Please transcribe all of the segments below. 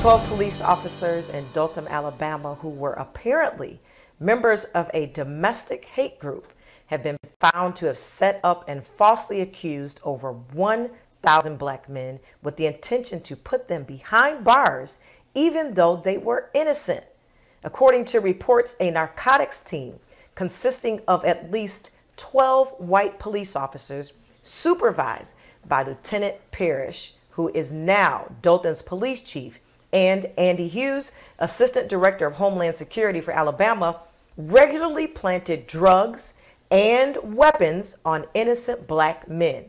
12 police officers in Dothan, Alabama, who were apparently members of a domestic hate group, have been found to have set up and falsely accused over 1,000 black men with the intention to put them behind bars, even though they were innocent. According to reports, a narcotics team consisting of at least 12 white police officers, supervised by Lieutenant Parrish, who is now Dothan's police chief, and Andy Hughes, Assistant Director of Homeland Security for Alabama, regularly planted drugs and weapons on innocent black men.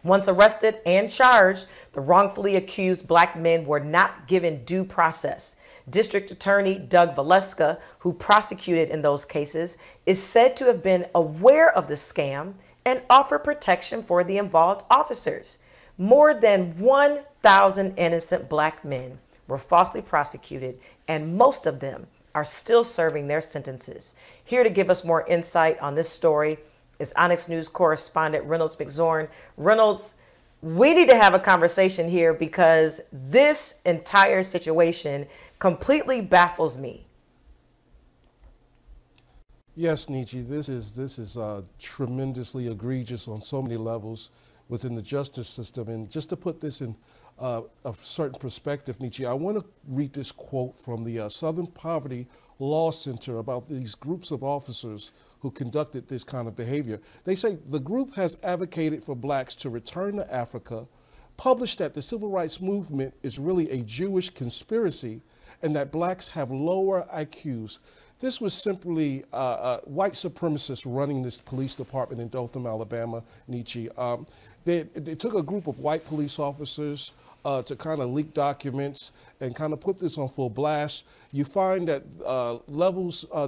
Once arrested and charged, the wrongfully accused black men were not given due process. District Attorney Doug Valeska, who prosecuted in those cases, is said to have been aware of the scam and offered protection for the involved officers. More than 1,000 innocent black men were falsely prosecuted, and most of them are still serving their sentences. Here to give us more insight on this story is Onyx News correspondent Reynolds McZorn. Reynolds, we need to have a conversation here because this entire situation completely baffles me. Yes, Nietzsche, this is tremendously egregious on so many levels within the justice system. And just to put this in a certain perspective, Nietzsche, I want to read this quote from the Southern Poverty Law Center about these groups of officers who conducted this kind of behavior. They say the group has advocated for blacks to return to Africa, published that the civil rights movement is really a Jewish conspiracy, and that blacks have lower IQs. This was simply white supremacists running this police department in Dothan, Alabama, Nietzsche. They took a group of white police officers to kind of leak documents and kind of put this on full blast. You find that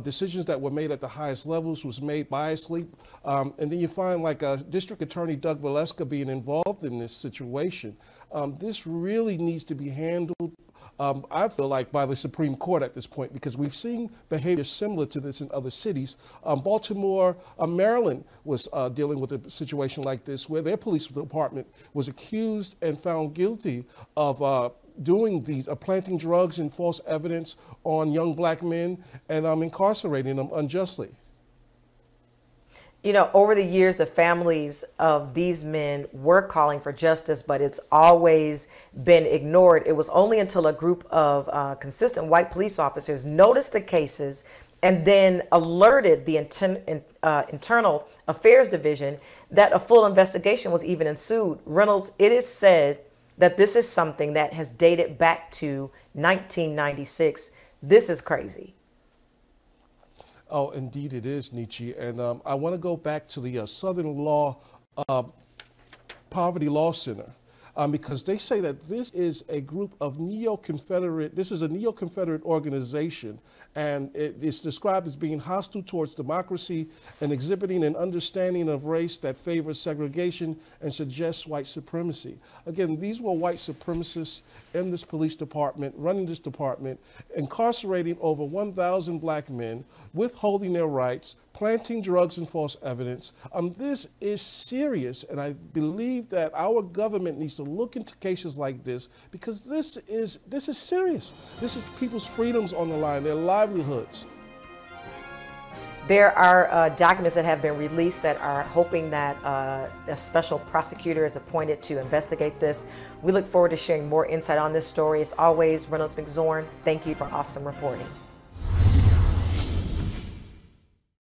decisions that were made at the highest levels was made biasly. And then you find like District Attorney Doug Valeska being involved in this situation. This really needs to be handled, I feel like, by the Supreme Court at this point, because we've seen behavior similar to this in other cities. Baltimore, Maryland was dealing with a situation like this, where their police department was accused and found guilty of planting drugs and false evidence on young black men and incarcerating them unjustly. You know, over the years, the families of these men were calling for justice, but it's always been ignored. It was only until a group of consistent white police officers noticed the cases and then alerted the Internal Affairs Division that a full investigation was even ensued. Reynolds, it is said that this is something that has dated back to 1996. This is crazy. Oh, indeed it is, Nietzsche. And I want to go back to the Southern Poverty Law Center, because they say that this is a group of this is a neo-Confederate organization, and it's described as being hostile towards democracy and exhibiting an understanding of race that favors segregation and suggests white supremacy. Again, these were white supremacists in this police department, running this department, incarcerating over 1,000 black men, withholding their rights, planting drugs and false evidence. This is serious, and I believe that our government needs to look into cases like this, because this is serious. This is people's freedoms on the line, their livelihoods. There are documents that have been released that are hoping that a special prosecutor is appointed to investigate this. We look forward to sharing more insight on this story. As always, Reynolds McZorn, thank you for awesome reporting.